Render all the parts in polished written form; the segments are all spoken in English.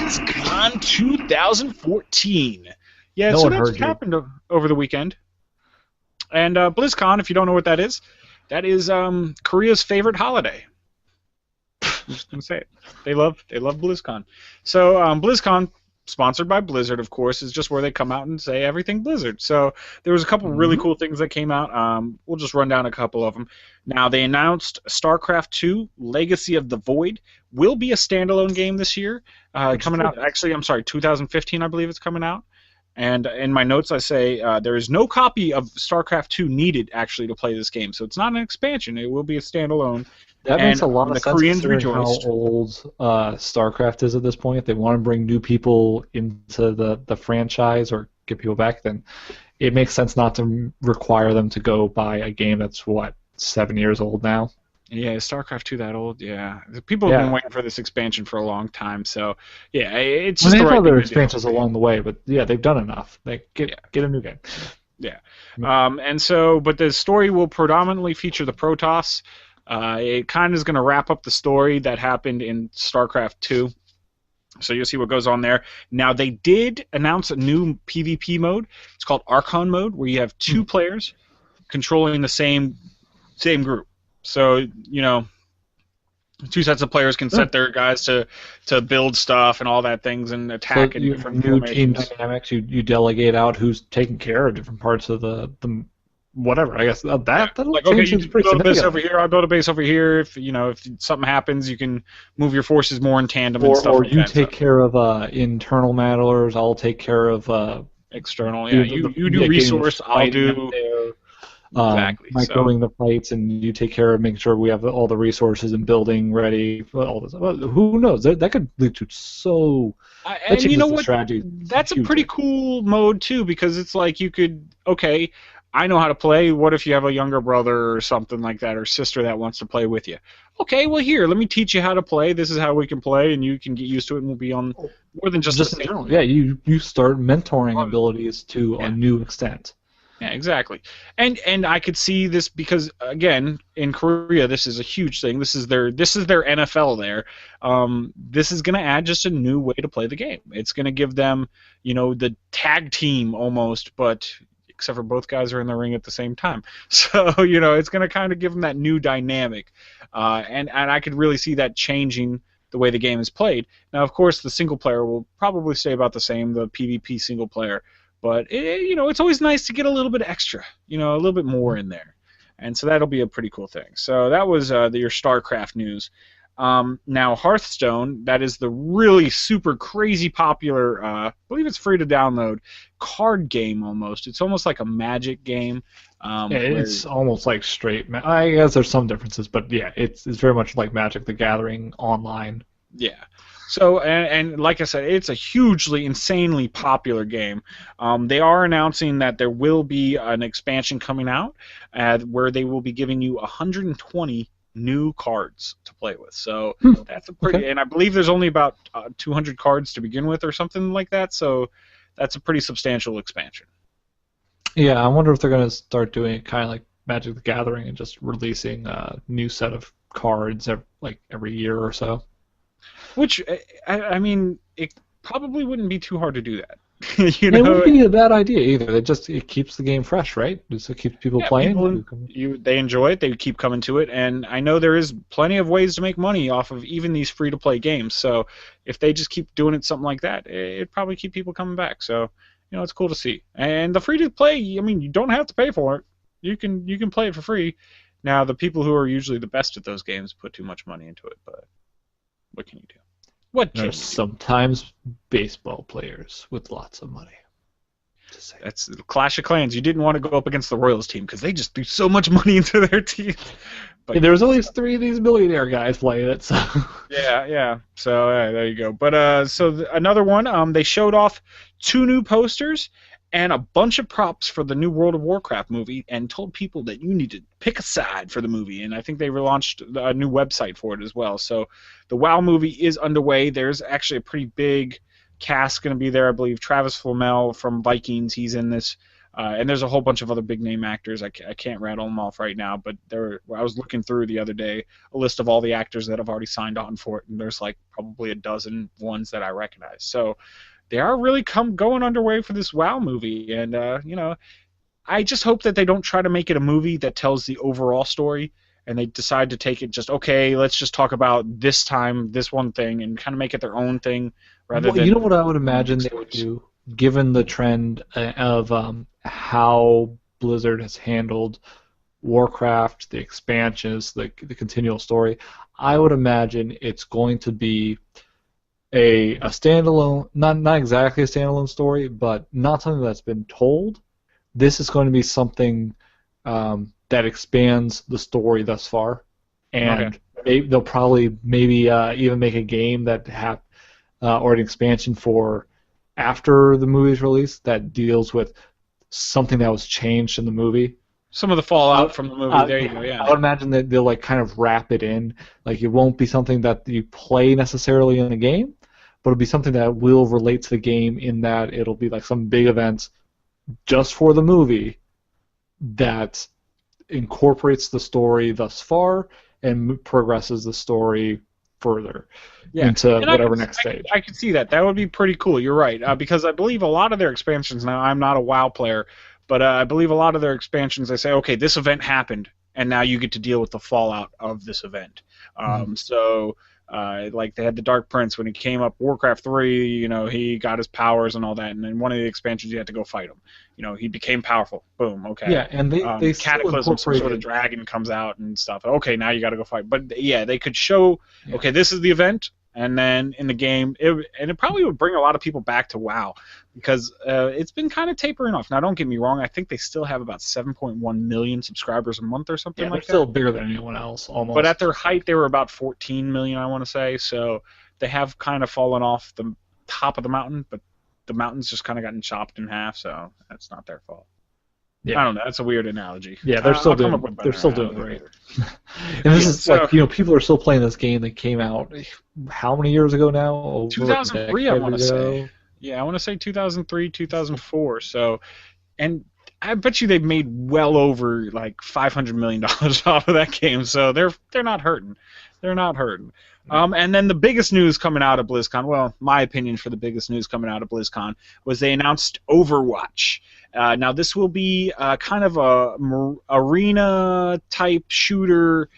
BlizzCon 2014. Yeah, No so one that heard just you. happened over the weekend. And BlizzCon, if you don't know what that is Korea's favorite holiday. I'm just gonna say it. They love BlizzCon. So BlizzCon, sponsored by Blizzard, of course, is just where they come out and say everything Blizzard. So there was a couple really Mhm. cool things that came out. We'll just run down a couple of them. Now they announced StarCraft 2: Legacy of the Void will be a standalone game this year, Which is coming out. good. Actually, I'm sorry, 2015, I believe it's coming out. And in my notes, I say there is no copy of StarCraft 2 needed actually to play this game. So it's not an expansion; it will be a standalone. That makes And a lot of the sense Koreans considering how rejoiced. old StarCraft is at this point. If they want to bring new people into the franchise or get people back, then it makes sense not to require them to go buy a game that's, what, 7 years old now? Yeah, is StarCraft 2 that old? Yeah. The people have been Yeah. waiting for this expansion for a long time, so yeah, it's Well, just the they've right had their thing to do. expansions along the way, but yeah, they've done enough. They Yeah, get a new game. yeah. And so, but the story will predominantly feature the Protoss. It kind of is going to wrap up the story that happened in StarCraft 2. So you'll see what goes on there. Now, they did announce a new PvP mode. It's called Archon mode, where you have two players controlling the same group. So, two sets of players can set their guys to build stuff and all that things and So attack in you different new team formations. dynamics. You delegate out who's taking care of different parts of the whatever. I guess that'll Like, okay, change you things pretty build a base over significantly. here, I'll build a base over here. If something happens, you can move your forces more in tandem and stuff Or like you that. take So, care of internal matters. I'll take care of external, yeah. doing You do getting the resource, I'll fighting out do there. exactly. So, Microing the fights, and you take care of making sure we have all the resources and building ready for all this. Well, who knows? That could lead to that and you know changes the what? strategy That's a pretty hugely. cool mode too, because it's like you could, okay, I know how to play. What if you have a younger brother or something like that, or sister that wants to play with you? Okay, well, here, let me teach you how to play. This is how we can play, and you can get used to it, and we'll be on more than just the Just in same. general, yeah, you start mentoring abilities to a Yeah. new extent. Yeah, exactly. And I could see this because again, in Korea, this is a huge thing. This is their NFL there. This is going to add just a new way to play the game. It's going to give them, the tag team almost, but except for both guys are in the ring at the same time. So it's going to kind of give them that new dynamic, and I could really see that changing the way the game is played. Now, of course, the single player will probably stay about the same, the PvP single player. But it's always nice to get a little bit extra, a little bit more in there, and so that'll be a pretty cool thing. So that was your StarCraft news. Now Hearthstone, that is the really super crazy popular, I believe it's free to download, card game almost. It's almost like a Magic game. Yeah, Where, it's almost like straight. I guess there's some differences, but yeah, it's very much like Magic the Gathering online. yeah. So, and like I said, it's a hugely, insanely popular game. They are announcing that there will be an expansion coming out where they will be giving you 120 new cards to play with. So that's a pretty, Okay. and I believe there's only about 200 cards to begin with or something like that. So that's a pretty substantial expansion. Yeah, I wonder if they're gonna start doing it kind of like Magic the Gathering and just releasing a new set of cards every year or so. Which, I mean, it probably wouldn't be too hard to do that. And it wouldn't be a bad idea either. It keeps the game fresh, right? It keeps people Yeah, playing. they enjoy it. They keep coming to it, and I know there is plenty of ways to make money off of even these free to play games. So if they just keep doing it something like that, it'd probably keep people coming back. So it's cool to see. And the free to play, I mean, you don't have to pay for it. You can play it for free. Now the people who are usually the best at those games put too much money into it, but what can you do? What can you There's do? sometimes baseball players with lots of money. Just saying. That's the Clash of Clans. You didn't want to go up against the Royals team because they just threw so much money into their team. But There's always three of these millionaire guys playing it, so. yeah. So there you go. But another one. They showed off 2 new posters and a bunch of props for the new World of Warcraft movie, and told people that you need to pick a side for the movie. And I think they relaunched a new website for it as well. So the WoW movie is underway. There's actually a pretty big cast going to be there. I believe Travis Flamel from Vikings, he's in this. And there's a whole bunch of other big name actors. I can't rattle them off right now, but I was looking through the other day a list of all the actors that have already signed on for it, and there's like probably a dozen ones that I recognize. So they are really going underway for this WoW movie, and I just hope that they don't try to make it a movie that tells the overall story, and they decide to take it just, okay, let's just talk about this time, this one thing, and kind of make it their own thing rather Well, than. you know what I would imagine they would do, given the trend of how Blizzard has handled Warcraft, the expansions, the continual story. I would imagine it's going to be a standalone, not exactly a standalone story, but not something that's been told. This is going to be something that expands the story thus far, and they'll probably maybe even make a game that or an expansion for after the movie's release that deals with something that was changed in the movie. Some of the fallout from the movie. There you go. Yeah. I would imagine that they'll like kind of wrap it in. Like it won't be something that you play necessarily in the game, but it'll be something that will relate to the game in that it'll be like some big events just for the movie that incorporates the story thus far and progresses the story further into whatever next stage. I could see that. That would be pretty cool. You're right. Because I believe a lot of their expansions, now I'm not a WoW player, but I believe a lot of their expansions, they say, okay, this event happened, and now you get to deal with the fallout of this event. So, like they had the Dark Prince when he came up, Warcraft 3, he got his powers and all that, and then one of the expansions you had to go fight him. He became powerful. Boom, okay. Yeah, and they Cataclysm, some sort of dragon comes out and stuff. Okay, now you got to go fight. But yeah, they could show, okay, this is the event, and then in the game, it probably would bring a lot of people back to WoW, because it's been kind of tapering off. Now, don't get me wrong, I think they still have about 7.1 million subscribers a month or something like that. They're still bigger than anyone else, almost. But at their height, they were about 14 million, I want to say, so they have kind of fallen off the top of the mountain, but the mountain's just kind of gotten chopped in half, so that's not their fault. Yeah. I don't know. That's a weird analogy. Yeah, they're still doing great. And this is like, people are still playing this game that came out how many years ago now? Over 2003, I want to say. Yeah, I want to say 2003, 2004. So, and I bet you they've made well over like $500 million off of that game. So they're not hurting. They're not hurting. And then the biggest news coming out of BlizzCon, well, my opinion for the biggest news coming out of BlizzCon was they announced Overwatch. Now, this will be kind of a arena-type shooter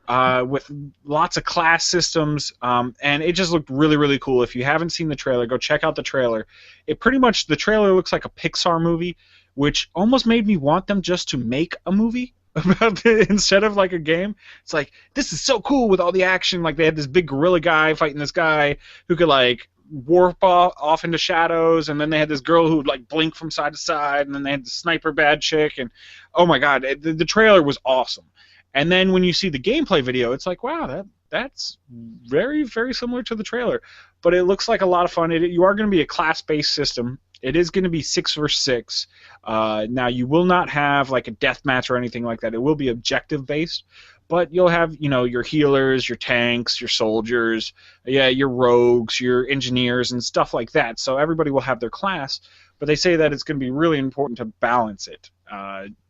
with lots of class systems, and it just looked really, really cool. If you haven't seen the trailer, go check out the trailer. The trailer looks like a Pixar movie, which almost made me want them just to make a movie about it instead of like a game. It's like, this is so cool with all the action. Like they had this big gorilla guy fighting this guy who could like warp off into shadows, and then they had this girl who would like blink from side to side, and then they had the sniper bad chick, and oh my god, the trailer was awesome. And then when you see the gameplay video, it's like, wow, that's very, very similar to the trailer, but it looks like a lot of fun. You are going to be a class-based system. It is going to be 6 versus 6. Now, you will not have like a death match or anything like that. It will be objective-based, but you'll have, your healers, your tanks, your soldiers, your rogues, your engineers, and stuff like that. So everybody will have their class, but they say that it's going to be really important to balance it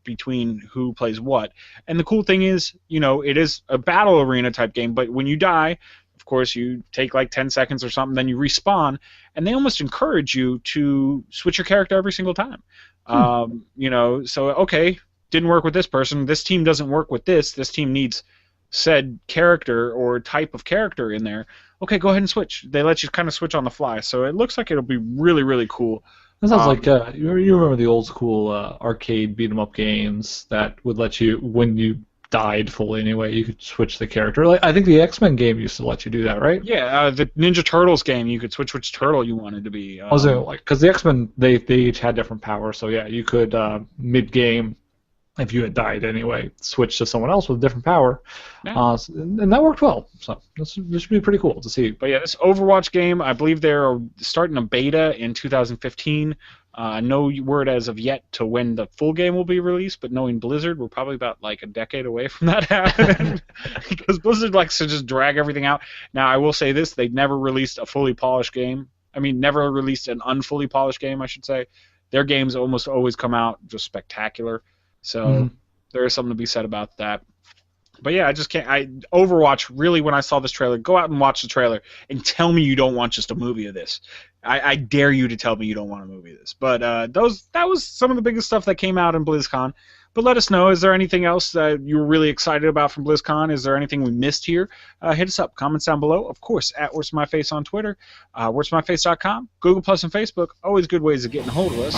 between who plays what. And the cool thing is, it is a battle arena type game, but when you die, of course, you take like 10 seconds or something, then you respawn, and they almost encourage you to switch your character every single time. So, okay, didn't work with this person, this team doesn't work with this team needs said character or type of character in there. Okay, go ahead and switch. They let you kind of switch on the fly, so it looks like it'll be really, really cool. That sounds like you remember the old school arcade beat 'em up games that would let you, when you died fully anyway, you could switch the character. Like I think the X-Men game used to let you do that, right? Yeah, the Ninja Turtles game, you could switch which turtle you wanted to be. Because the X-Men they each had different powers, so yeah, you could mid-game, if you had died anyway, switch to someone else with a different power, and that worked well. So this should be pretty cool to see. But yeah, this Overwatch game, I believe they're starting a beta in 2015. No word as of yet to when the full game will be released, but knowing Blizzard, we're probably about like a decade away from that happening because Blizzard likes to just drag everything out. Now, I will say this, they never released a fully polished game. I mean, never released an unfully polished game, I should say. their games almost always come out just spectacular. So there is something to be said about that. But yeah, I just can't. Overwatch, really, when I saw this trailer, go out and watch the trailer and tell me you don't want just a movie of this. I dare you to tell me you don't want a movie of this. But that was some of the biggest stuff that came out in BlizzCon. But let us know, is there anything else that you were really excited about from BlizzCon? Is there anything we missed here? Hit us up, comments down below. Of course, at Where's My Face on Twitter, where'smyface.com, Google Plus and Facebook. Always good ways of getting a hold of us.